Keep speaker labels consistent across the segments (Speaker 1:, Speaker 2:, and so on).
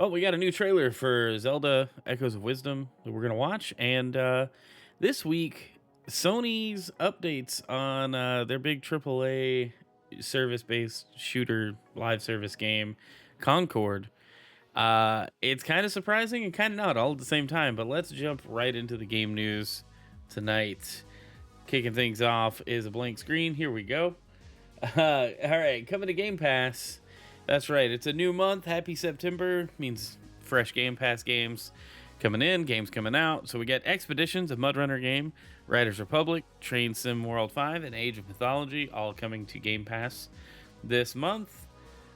Speaker 1: Oh, we got a new trailer for Zelda Echoes of Wisdom that we're going to watch. And this week, Sony's updates on their big AAA service based shooter live service game, Concord. It's kind of surprising and kind of not all at the same time, but let's jump right into the game news tonight. Kicking things off is a blank screen. Here we go. All right, coming to Game Pass. That's right. It's a new month. Happy September means fresh Game Pass games coming in, games coming out. So we get Expeditions, a Mud Runner game, Riders Republic, Train Sim World 5, and Age of Mythology, all coming to Game Pass this month.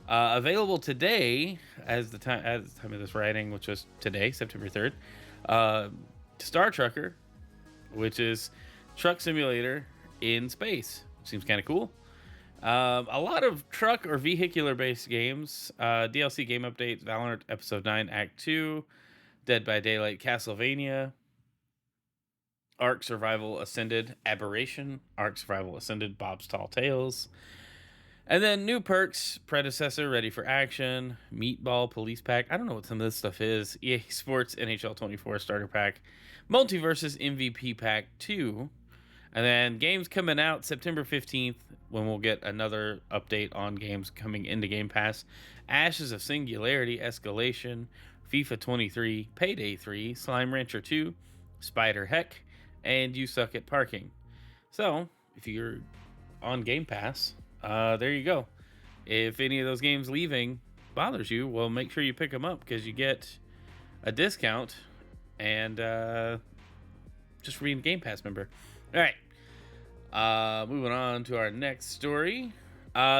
Speaker 1: Available today, as the time of this writing, which was today, September 3rd. Star Trucker, which is truck simulator in space. Seems kind of cool. A lot of truck or vehicular based games, DLC game updates, Valorant Episode 9 Act 2, Dead by Daylight Castlevania, Ark Survival Ascended Aberration, Ark Survival Ascended Bob's Tall Tales, and then new perks, Predecessor Ready for Action, Meatball Police Pack. I don't know what some of this stuff is. EA Sports NHL 24 Starter Pack, Multiverses MVP Pack 2. And then games coming out September 15th, when we'll get another update on games coming into Game Pass. Ashes of Singularity, Escalation, FIFA 23, Payday 3, Slime Rancher 2, Spider Heck, and You Suck at Parking. So, if you're on Game Pass, there you go. If any of those games leaving bothers you, well, make sure you pick them up because you get a discount and just for being a Game Pass member. All right. Moving on to our next story.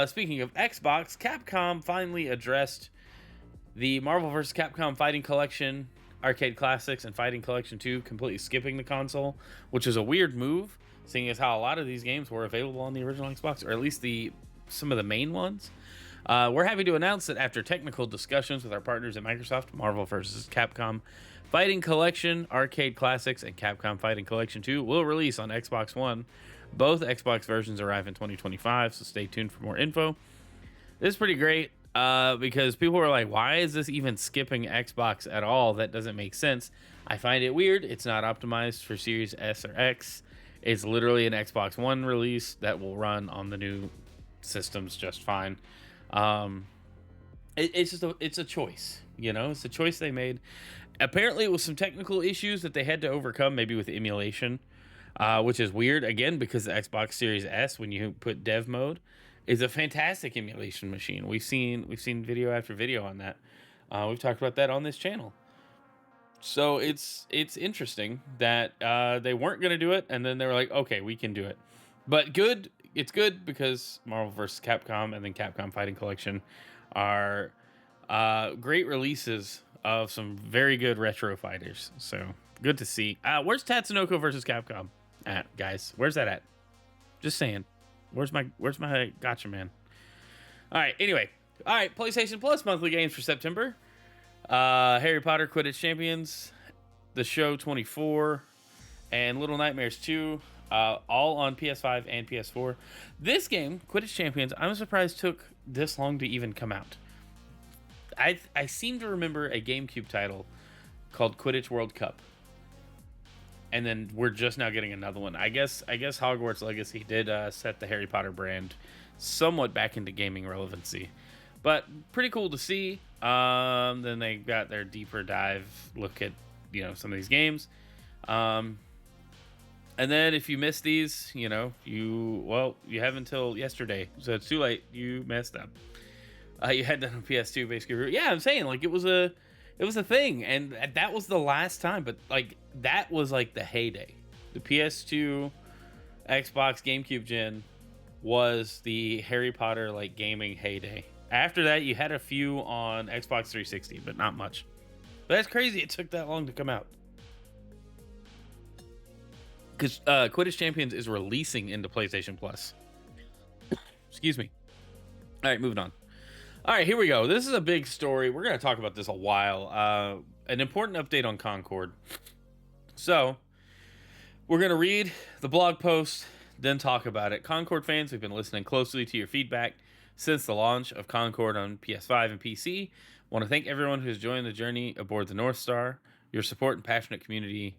Speaker 1: Speaking of Xbox, Capcom finally addressed the Marvel vs. Capcom Fighting Collection, Arcade Classics, and Fighting Collection 2, completely skipping the console, which is a weird move, seeing as how a lot of these games were available on the original Xbox, or at least some of the main ones. We're happy to announce that after technical discussions with our partners at Microsoft, Marvel vs. Capcom Fighting Collection, Arcade Classics, and Capcom Fighting Collection 2 will release on Xbox One. Both Xbox versions arrive in 2025, so stay tuned for more info. This is pretty great because people were like, why is this even skipping Xbox at all? That doesn't make sense. I find it weird. It's not optimized for Series S or X. It's literally an Xbox One release that will run on the new systems just fine. It's a choice, it's a choice they made. Apparently it was some technical issues that they had to overcome, maybe with emulation, which is weird again, because the Xbox Series S, when you put dev mode, is a fantastic emulation machine. We've seen video after video on that. We've talked about that on this channel. So it's interesting that they weren't going to do it, and then they were like, okay, we can do it. But good, it's good because Marvel vs. Capcom and then Capcom Fighting Collection are great releases of some very good retro fighters. So good to see. Where's Tatsunoko versus Capcom at, guys? Where's that at? Just saying. Where's my gotcha man? All right. Anyway. All right. PlayStation Plus monthly games for September. Harry Potter Quidditch Champions, The Show 24, and Little Nightmares 2. All on PS5 and PS4. This game, Quidditch Champions, I'm surprised took this long to even come out. I seem to remember a GameCube title called Quidditch World Cup, and then we're just now getting another one. I guess Hogwarts Legacy did set the Harry Potter brand somewhat back into gaming relevancy, but pretty cool to see. Then they got their deeper dive look at some of these games. And then if you miss these, you have until yesterday, so it's too late. You messed up. You had that on PS2 basically. Yeah, I'm saying it was a thing, and that was the last time. But that was the heyday. The PS2, Xbox, GameCube gen was the Harry Potter gaming heyday. After that, you had a few on Xbox 360, but not much. But that's crazy. It took that long to come out. Because Quidditch Champions is releasing into PlayStation Plus. Excuse me. All right, moving on. All right, here we go. This is a big story. We're going to talk about this a while. An important update on Concord. So, we're going to read the blog post, then talk about it. Concord fans, we've been listening closely to your feedback since the launch of Concord on PS5 and PC. Want to thank everyone who's joined the journey aboard the North Star. Your support and passionate community,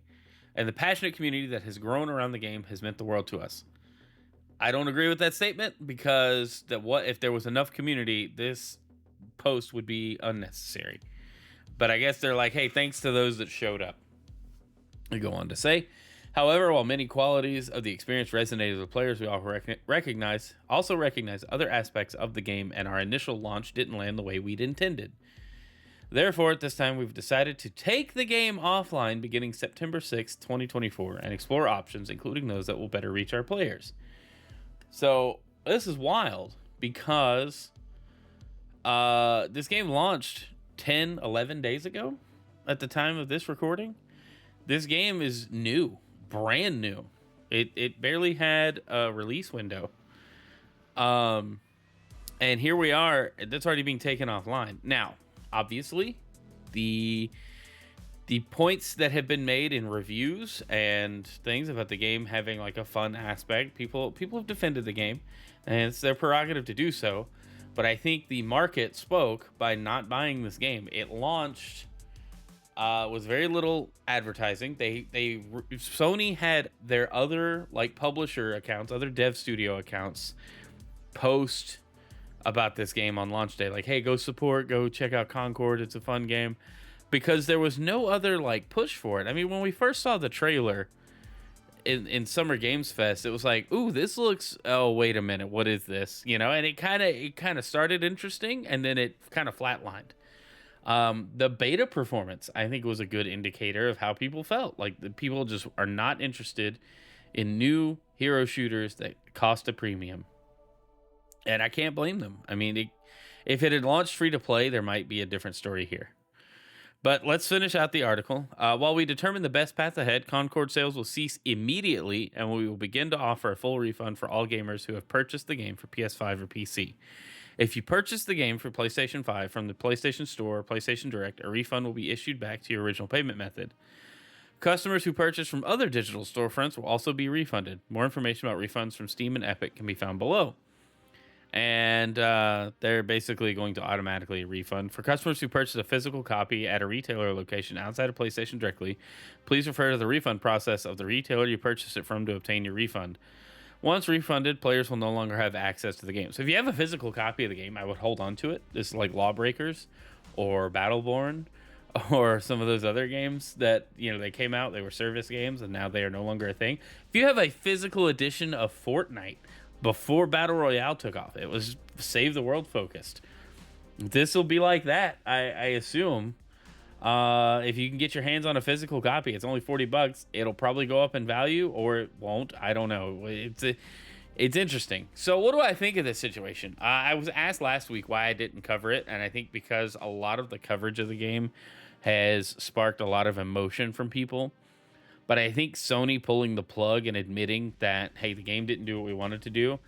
Speaker 1: and the passionate community that has grown around the game has meant the world to us. I don't agree with that statement because what if there was enough community, this post would be unnecessary. But I guess they're like, hey, thanks to those that showed up. They go on to say, however, while many qualities of the experience resonated with players, we all recognize other aspects of the game, and our initial launch didn't land the way we'd intended. Therefore, at this time, we've decided to take the game offline beginning September 6th, 2024, and explore options, including those that will better reach our players. So, this is wild because this game launched 10, 11 days ago at the time of this recording. This game is new, brand new. It barely had a release window. And here we are. That's already being taken offline. Now, obviously, the points that have been made in reviews and things about the game having like a fun aspect, people have defended the game, and it's their prerogative to do so. But I think the market spoke by not buying this game. It launched with very little advertising. Sony had their other like publisher accounts, other dev studio accounts, post about this game on launch day, like, hey, go check out Concord, it's a fun game, because there was no other like push for it. I mean, when we first saw the trailer in Summer Games Fest, it was like, ooh, this looks, oh, wait a minute, what is this, and it kind of started interesting, and then it kind of flatlined. The beta performance, I think, was a good indicator of how people felt. Like, the people just are not interested in new hero shooters that cost a premium. And I can't blame them. I mean, if it had launched free to play, there might be a different story here. But let's finish out the article. While we determine the best path ahead, Concord sales will cease immediately, and we will begin to offer a full refund for all gamers who have purchased the game for PS5 or PC. If you purchase the game for PlayStation 5 from the PlayStation Store or PlayStation Direct, a refund will be issued back to your original payment method. Customers who purchase from other digital storefronts will also be refunded. More information about refunds from Steam and Epic can be found below. And they're basically going to automatically refund. For customers who purchase a physical copy at a retailer location outside of PlayStation directly, please refer to the refund process of the retailer you purchased it from to obtain your refund. Once refunded, players will no longer have access to the game. So if you have a physical copy of the game, I would hold on to it. This is like Lawbreakers or Battleborn or some of those other games that, they came out, they were service games, and now they are no longer a thing. If you have a physical edition of Fortnite before Battle Royale took off, it was save the world focused. This will be like that, I assume. If you can get your hands on a physical copy, it's only $40. It'll probably go up in value, or it won't. I don't know. It's interesting. So what do I think of this situation? I was asked last week why I didn't cover it, and I think because a lot of the coverage of the game has sparked a lot of emotion from people. But I think Sony pulling the plug and admitting that, hey, the game didn't do what we wanted to do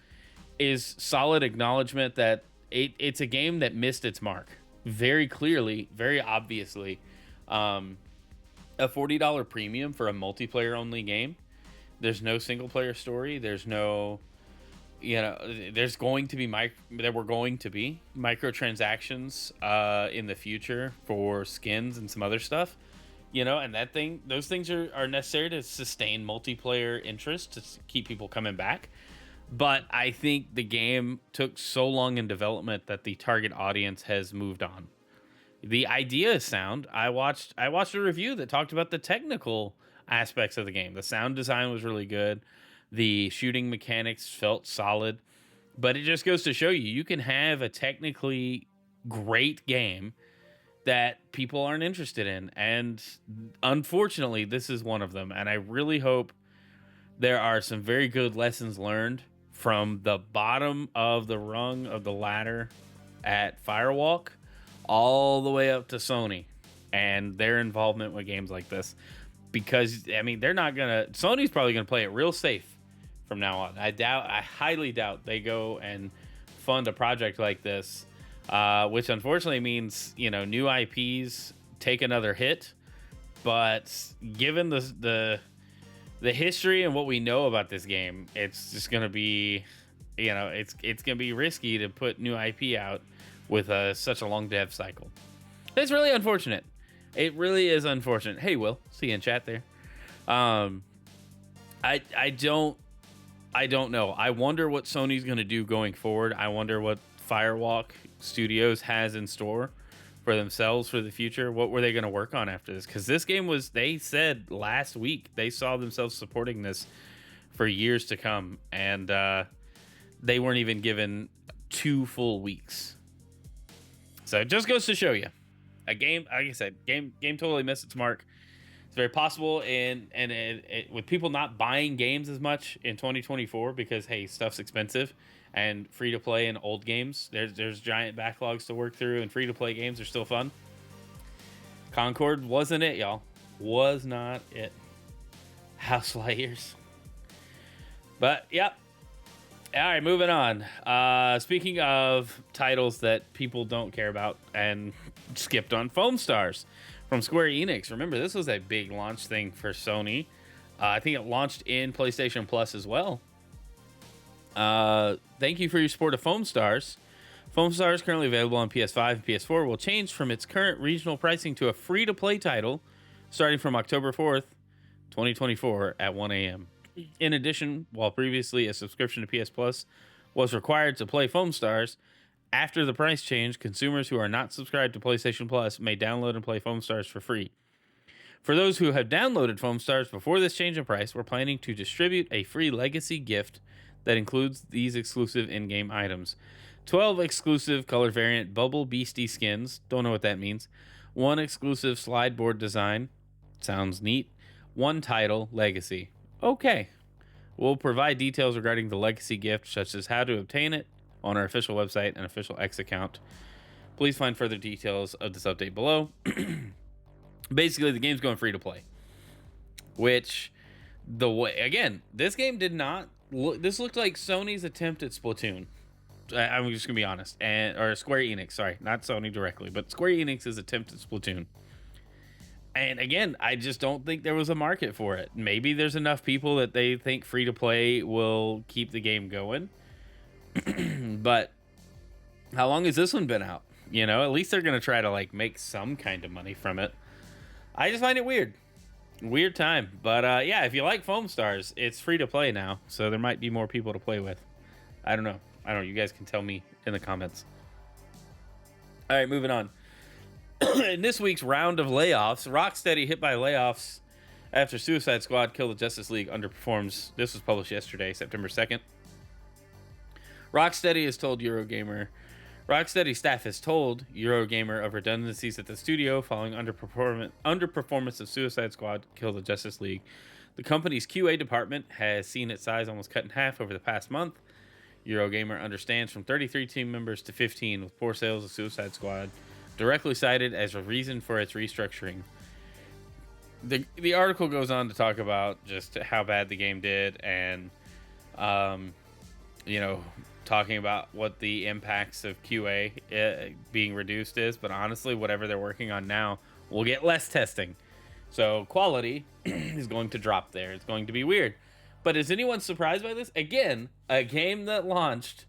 Speaker 1: is solid acknowledgement that it's a game that missed its mark. Very clearly, very obviously. A $40 premium for a multiplayer-only game. There's no single-player story. There's no, there's going to be, there were going to be microtransactions in the future for skins and some other stuff. And those things are necessary to sustain multiplayer interest, to keep people coming back. But I think the game took so long in development that the target audience has moved on. The idea is sound. I watched a review that talked about the technical aspects of the game. The sound design was really good. The shooting mechanics felt solid. But it just goes to show you can have a technically great game that people aren't interested in. And unfortunately, this is one of them. And I really hope there are some very good lessons learned from the bottom of the rung of the ladder at Firewalk all the way up to Sony and their involvement with games like this. Because, Sony's probably going to play it real safe from now on. I highly doubt they go and fund a project like this. Which unfortunately means, new IPs take another hit. But given the history and what we know about this game, it's just going to be, it's going to be risky to put new IP out with such a long dev cycle. It's really unfortunate. It really is unfortunate. Hey, Will, see you in chat there. Um, I don't know. I wonder what Sony's going to do going forward. I wonder what Firewalk Studios has in store for themselves for the future. What were they going to work on after this? Because this game was, they said last week, they saw themselves supporting this for years to come. And they weren't even given 2 full weeks. So it just goes to show you. A game, like I said, game totally missed its mark. It's very possible, and with people not buying games as much in 2024 because, hey, stuff's expensive, and free to play and old games, there's giant backlogs to work through, and free to play games are still fun. Concord wasn't it, y'all. Was not it. House light years. But yep. All right, moving on. Speaking of titles that people don't care about and skipped on, Foamstars from Square Enix. Remember, this was a big launch thing for Sony. I think it launched in PlayStation Plus as well. Thank you for your support of Foamstars. Foamstars, currently available on PS5 and PS4, will change from its current regional pricing to a free-to-play title starting from October 4th, 2024 at 1 a.m. In addition, while previously a subscription to PS Plus was required to play Foamstars, after the price change, consumers who are not subscribed to PlayStation Plus may download and play Foamstars for free. For those who have downloaded Foamstars before this change in price, we're planning to distribute a free legacy gift that includes these exclusive in-game items. 12 exclusive color variant Bubble Beastie skins, don't know what that means. 1 exclusive slide board design, sounds neat. 1 title, Legacy. Okay. We'll provide details regarding the legacy gift, such as how to obtain it, on our official website and official X account. Please find further details of this update below. Basically, the game's going free to play. Which, the way, again, this game did not look, this looked like Sony's attempt at Splatoon. I'm just gonna be honest. Or Square Enix, sorry, not Sony directly, but Square Enix's attempt at Splatoon. And again, I just don't think there was a market for it. Maybe there's enough people that they think free to play will keep the game going. But how long has this one been out? You know, at least they're going to try to like make some kind of money from it. I just find it weird. Weird time. But yeah, if you like Foamstars, it's free to play now. So there might be more people to play with. I don't know. You guys can tell me in the comments. All right, moving on. In this week's round of layoffs, Rocksteady hit by layoffs after Suicide Squad Kill the Justice League underperforms. This was published yesterday, September 2nd. Rocksteady staff has told Eurogamer of redundancies at the studio following underperformance of Suicide Squad Kill the Justice League. The company's QA department has seen its size almost cut in half over the past month. Eurogamer understands from 33 team members to 15 with poor sales of Suicide Squad directly cited as a reason for its restructuring. The article goes on to talk about just how bad the game did and, talking about what the impacts of QA being reduced is. But honestly, whatever they're working on now will get less testing. So quality is going to drop there. It's going to be weird. But is anyone surprised by this? Again, a game that launched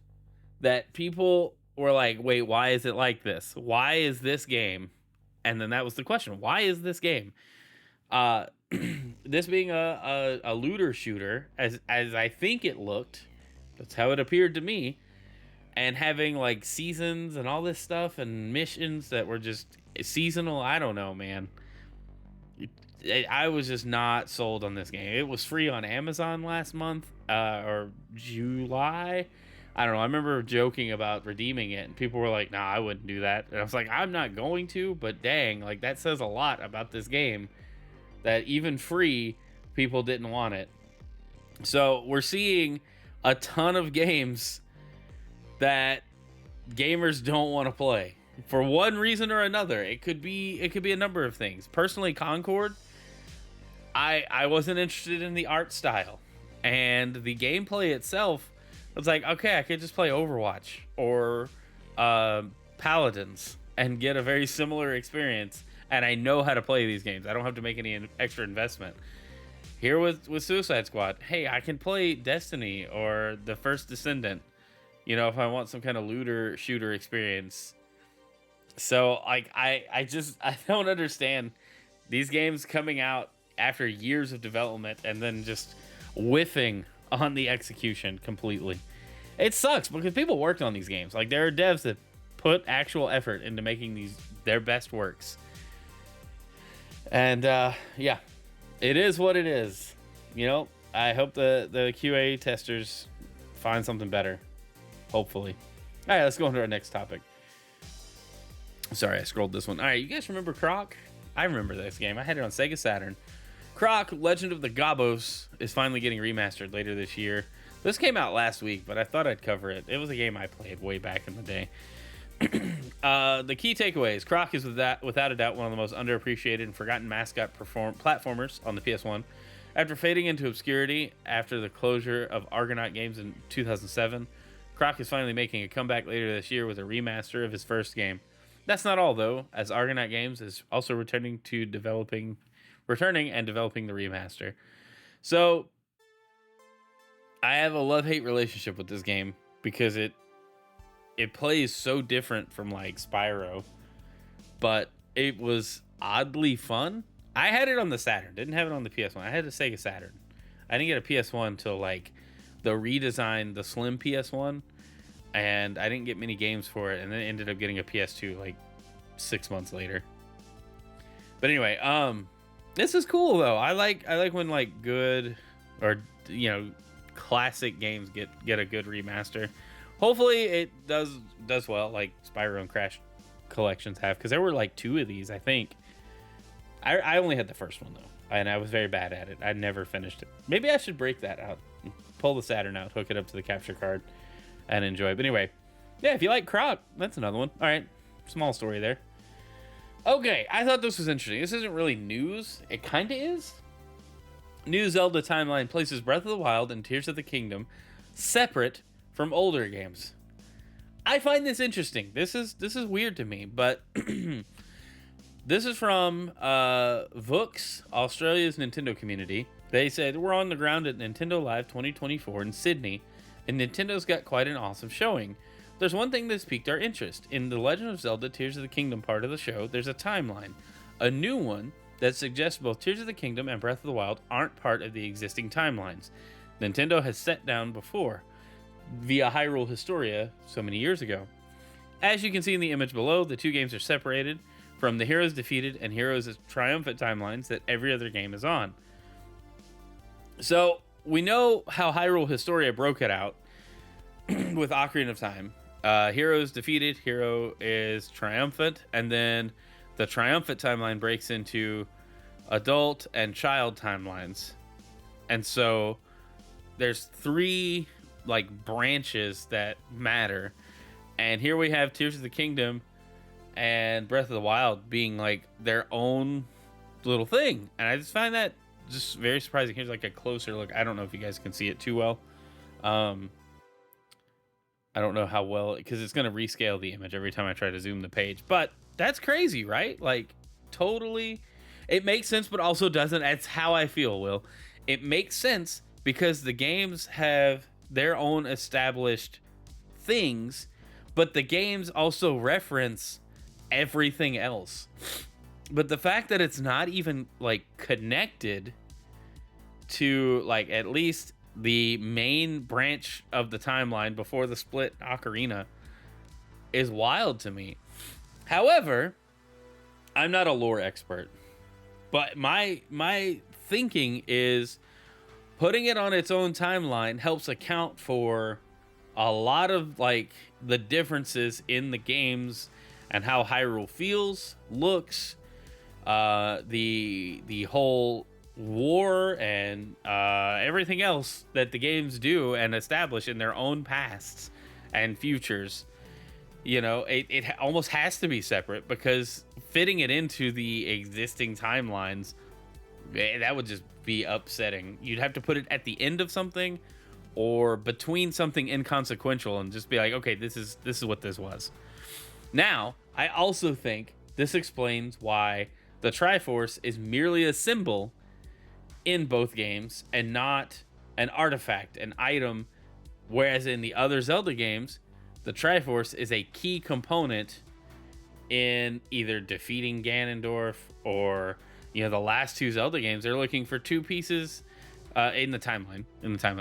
Speaker 1: that people were like, wait, why is it like this? Why is this game? And then that was the question. Why is this game? This being a looter shooter, as I think it looked, that's how it appeared to me, and having like seasons and all this stuff and missions that were just seasonal. I don't know, man. I was just not sold on this game. It was free on Amazon last month, or July. I don't know. I remember joking about redeeming it, and people were like, nah, I wouldn't do that. And I was like, I'm not going to, but dang, like that says a lot about this game that even free, people didn't want it. So we're seeing a ton of games that gamers don't want to play for one reason or another. It could be a number of things. Personally, Concord, I wasn't interested in the art style, and the gameplay itself. I was like, okay, I could just play Overwatch or Paladins and get a very similar experience, and I know how to play these games. I don't have to make any extra investment. Here with Suicide Squad, hey, I can play Destiny or The First Descendant, if I want some kind of looter shooter experience. So like I don't understand these games coming out after years of development and then just whiffing on the execution completely. It sucks because people worked on these games. Like there are devs that put actual effort into making these their best works. And yeah, it is what it is. You know, I hope the QA testers find something better. Hopefully. All right, let's go on to our next topic. Sorry, I scrolled this one. All right, you guys remember Croc? I remember this game. I had it on Sega Saturn. Croc, Legend of the Gobos, is finally getting remastered later this year. This came out last week, but I thought I'd cover it. It was a game I played way back in the day. The key takeaways. Croc is without a doubt one of the most underappreciated and forgotten mascot platformers on the PS1. After fading into obscurity after the closure of Argonaut Games in 2007, Croc is finally making a comeback later this year with a remaster of his first game. That's not all, though, as Argonaut Games is also returning and developing the remaster. So, I have a love-hate relationship with this game because it plays so different from like Spyro, but it was oddly fun. I had it on the Saturn, didn't have it on the PS1. I had a Sega Saturn. I didn't get a PS1 until like the redesigned, the slim PS1, and I didn't get many games for it, and then ended up getting a PS2 like 6 months later. But anyway, this is cool though. I like when like good or classic games get a good remaster. Hopefully it does well, like Spyro and Crash collections have, because there were like 2 of these, I think. I only had the first one though, and I was very bad at it. I never finished it. Maybe I should break that out, pull the Saturn out, hook it up to the capture card, and enjoy. But anyway, yeah, if you like Croc, that's another one. All right, small story there. Okay, I thought this was interesting. This isn't really news. It kind of is. New Zelda timeline places Breath of the Wild and Tears of the Kingdom separate from older games. I find this interesting. This is weird to me, but this is from Vooks, Australia's Nintendo community. They said, we're on the ground at Nintendo Live 2024 in Sydney, and Nintendo's got quite an awesome showing. There's one thing that's piqued our interest. In the Legend of Zelda Tears of the Kingdom part of the show, there's a timeline. A new one that suggests both Tears of the Kingdom and Breath of the Wild aren't part of the existing timelines. Nintendo has set down before, via Hyrule Historia so many years ago. As you can see in the image below, the 2 games are separated from the Heroes Defeated and Heroes Triumphant timelines that every other game is on. So, we know how Hyrule Historia broke it out with Ocarina of Time. Heroes Defeated, Hero is Triumphant, and then the Triumphant timeline breaks into adult and child timelines. And so, there's 3 like branches that matter. And here we have Tears of the Kingdom and Breath of the Wild being like their own little thing. And I just find that just very surprising. Here's like a closer look. I don't know if you guys can see it too well. I don't know how well, because it's going to rescale the image every time I try to zoom the page. But that's crazy, right? Like, totally. It makes sense, but also doesn't. That's how I feel, Will. It makes sense because the games have their own established things, but the games also reference everything else. But the fact that it's not even like connected to like at least the main branch of the timeline before the split Ocarina is wild to me. However, I'm not a lore expert, but my thinking is putting it on its own timeline helps account for a lot of like the differences in the games and how Hyrule feels, looks, the whole war and everything else that the games do and establish in their own pasts and futures. You know, it almost has to be separate, because fitting it into the existing timelines, that would just be upsetting. You'd have to put it at the end of something or between something inconsequential and just be like, okay, this is what this was. Now, I also think this explains why the Triforce is merely a symbol in both games and not an artifact, an item, whereas in the other Zelda games, the Triforce is a key component in either defeating Ganondorf or the last two Zelda games. They're looking for two pieces in the timeline.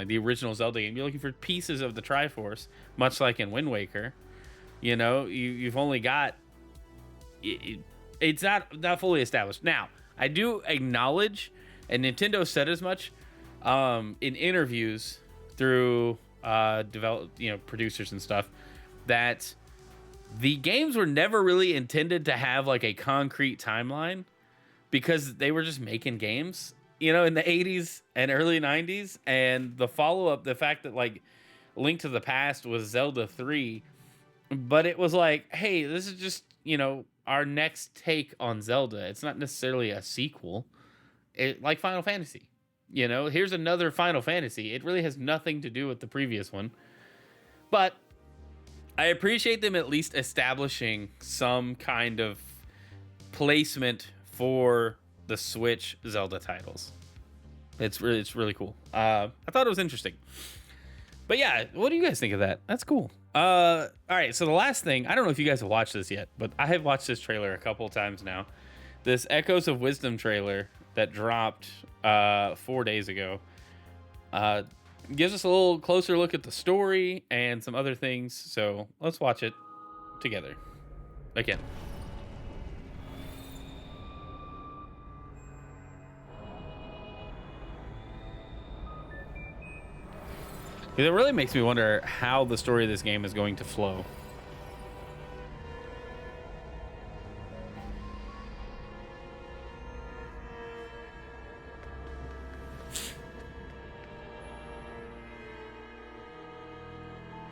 Speaker 1: The original Zelda game, you're looking for pieces of the Triforce, much like in Wind Waker. You've only got it's not fully established. Now, I do acknowledge, and Nintendo said as much in interviews through producers and stuff, that the games were never really intended to have like a concrete timeline, because they were just making games, in the 80s and early 90s. And the follow-up, the fact that like Link to the Past was Zelda 3, but it was like, hey, this is just, our next take on Zelda. It's not necessarily a sequel. Like Final Fantasy. Here's another Final Fantasy. It really has nothing to do with the previous one. But I appreciate them at least establishing some kind of placement for the Switch Zelda titles. It's really cool. I thought it was interesting. But yeah, what do you guys think of that? That's cool. All right, so the last thing, I don't know if you guys have watched this yet, but I have watched this trailer a couple of times now. This Echoes of Wisdom trailer that dropped 4 days ago gives us a little closer look at the story and some other things. So let's watch it together. Again. It really makes me wonder how the story of this game is going to flow.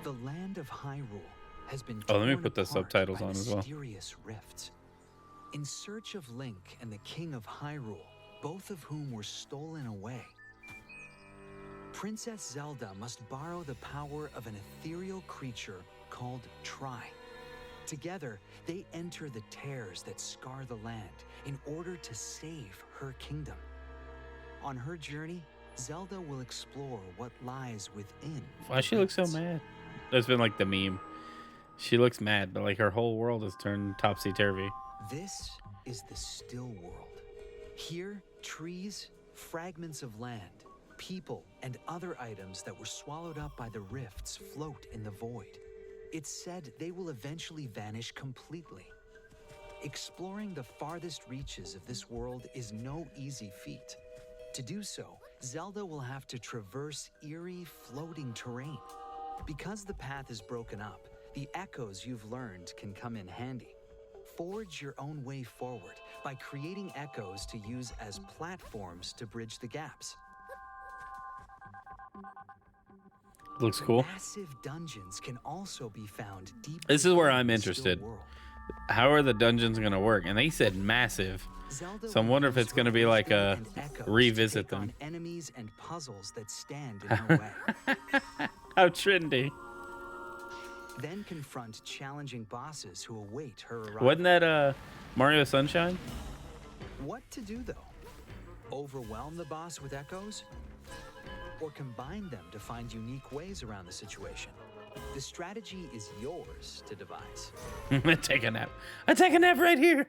Speaker 2: The land of Hyrule has been
Speaker 1: let me put the subtitles on as well.
Speaker 2: Mysterious rifts. In search of Link and the King of Hyrule, both of whom were stolen away, Princess Zelda must borrow the power of an ethereal creature called Tri. Together, they enter the tears that scar the land in order to save her kingdom. On her journey, Zelda will explore what lies within.
Speaker 1: Why she looks so mad? That's been like the meme. She looks mad, but like her whole world has turned topsy-turvy.
Speaker 2: This is the still world. Here, trees, fragments of land, people, and other items that were swallowed up by the rifts float in the void. It's said they will eventually vanish completely. Exploring the farthest reaches of this world is no easy feat. To do so, Zelda will have to traverse eerie, floating terrain. Because the path is broken up, the echoes you've learned can come in handy. Forge your own way forward by creating echoes to use as platforms to bridge the gaps.
Speaker 1: Looks cool.
Speaker 2: Massive dungeons can also be found deep.
Speaker 1: This is where I'm interested. How are the dungeons going to work? And they said massive. So I'm wondering if it's going to be like a revisit them.
Speaker 2: Enemies and puzzles that stand in her way.
Speaker 1: How trendy.
Speaker 2: Then confront challenging bosses who await her arrival.
Speaker 1: Wasn't that Mario Sunshine?
Speaker 2: What to do though? Overwhelm the boss with echoes? Or combine them to find unique ways around the situation? The strategy is yours to devise.
Speaker 1: Take a nap. I take a nap right here.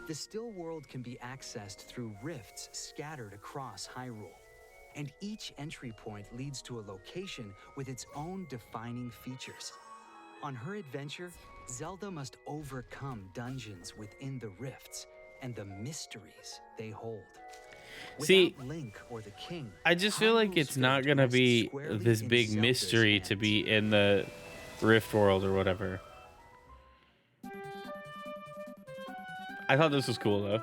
Speaker 2: The still world can be accessed through rifts scattered across Hyrule, and each entry point leads to a location with its own defining features. On her adventure, Zelda must overcome dungeons within the rifts and the mysteries they hold.
Speaker 1: See,
Speaker 2: Link or the King,
Speaker 1: I just feel like it's not going to be this big mystery to be in the Rift world or whatever. I thought this was cool, though.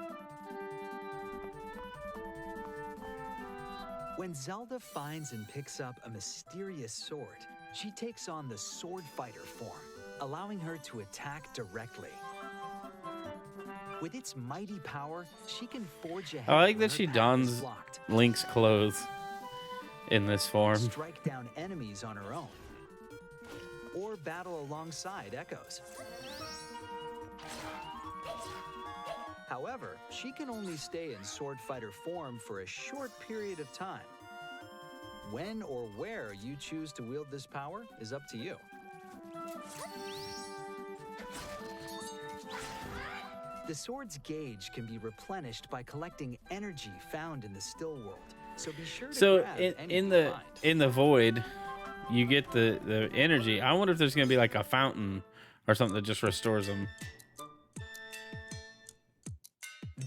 Speaker 2: When Zelda finds and picks up a mysterious sword, she takes on the sword fighter form, allowing her to attack directly. With its mighty power, she can forge ahead.
Speaker 1: I like that she dons Link's clothes in this form.
Speaker 2: Strike down enemies on her own, or battle alongside Echoes. However, she can only stay in sword fighter form for a short period of time. When or where you choose to wield this power is up to you. The sword's gauge can be replenished by collecting energy found in the still world. So be sure to
Speaker 1: So
Speaker 2: grab any
Speaker 1: in
Speaker 2: you
Speaker 1: the
Speaker 2: find.
Speaker 1: in the void, you get the energy. I wonder if there's gonna be like a fountain or something that just restores them.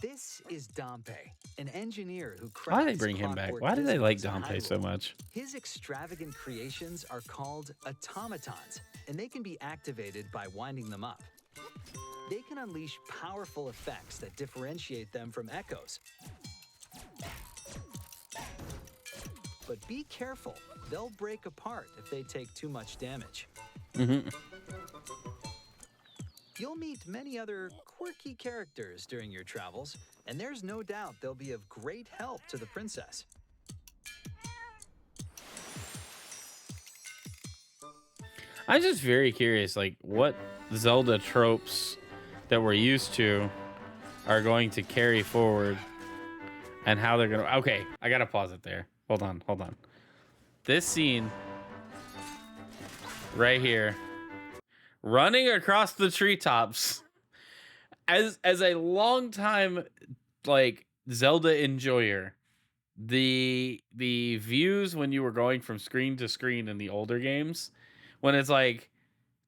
Speaker 2: This is Dompe, an engineer who crafts
Speaker 1: Why do they bring him back?
Speaker 2: clockwork
Speaker 1: Why do they like
Speaker 2: wizards in
Speaker 1: Dante so
Speaker 2: Hyrule.
Speaker 1: much?
Speaker 2: His extravagant creations are called automatons, and they can be activated by winding them up. They can unleash powerful effects that differentiate them from echoes. But be careful, they'll break apart if they take too much damage. You'll meet many other quirky characters during your travels, and there's no doubt they'll be of great help to the princess.
Speaker 1: I'm just very curious, like what Zelda tropes that we're used to are going to carry forward, and how they're gonna. Okay, I gotta pause it there. Hold on. This scene right here, running across the treetops, as a long time like Zelda enjoyer, the views when you were going from screen to screen in the older games, when it's like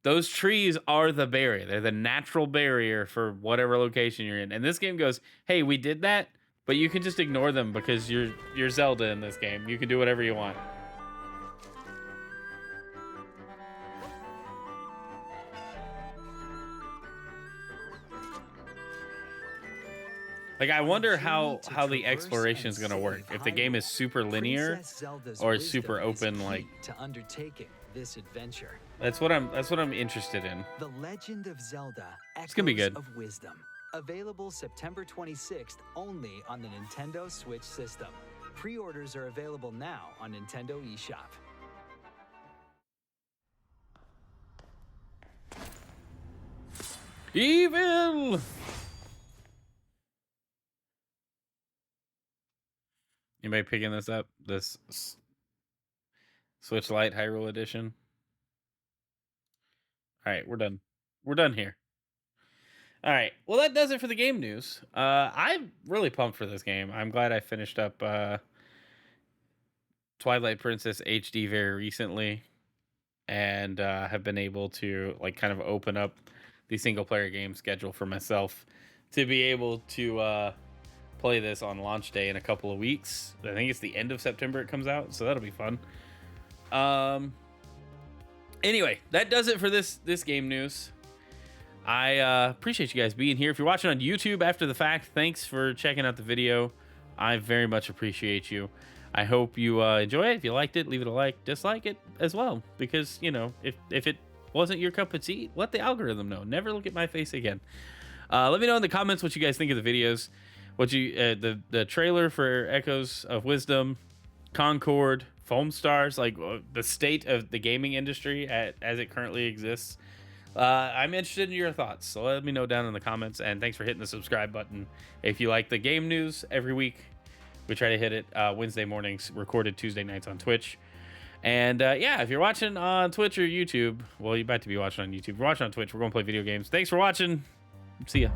Speaker 1: those trees are the barrier. They're the natural barrier for whatever location you're in. And this game goes, hey, we did that, but you can just ignore them because you're Zelda in this game. You can do whatever you want. Like, I wonder how the exploration is going to work. If the game is super linear or super open, like
Speaker 2: to undertaking this adventure.
Speaker 1: That's what I'm interested in.
Speaker 2: The Legend of Zelda:
Speaker 1: It's gonna be good.
Speaker 2: Echoes of Wisdom. Available September 26th only on the Nintendo Switch system. Pre-orders are available now on Nintendo eShop.
Speaker 1: Evil! Anybody picking this up? This Switch Lite Hyrule Edition? All right, we're done. We're done here. All right. Well, that does it for the game news. I'm really pumped for this game. I'm glad I finished up Twilight Princess HD very recently, and have been able to like kind of open up the single player game schedule for myself to be able to play this on launch day in a couple of weeks. I think it's the end of September it comes out, so that'll be fun. Anyway, that does it for this game news. I appreciate you guys being here. If you're watching on YouTube after the fact, thanks for checking out the video. I very much appreciate you. I hope you enjoy it. If you liked it, leave it a like. Dislike it as well, because, you know, if it wasn't your cup of tea, let the algorithm know. Never look at my face again. Let me know in the comments what you guys think of the videos. What you the trailer for Echoes of Wisdom, Concord, Foamstars, like the state of the gaming industry as it currently exists. I'm interested in your thoughts, so let me know down in the comments. And thanks for hitting the subscribe button. If you like the game news every week, we try to hit it Wednesday mornings, recorded Tuesday nights on Twitch. And yeah, if you're watching on Twitch or YouTube, well, you're about to be watching on YouTube. If you're watching on Twitch, we're going to play video games. Thanks for watching. See ya.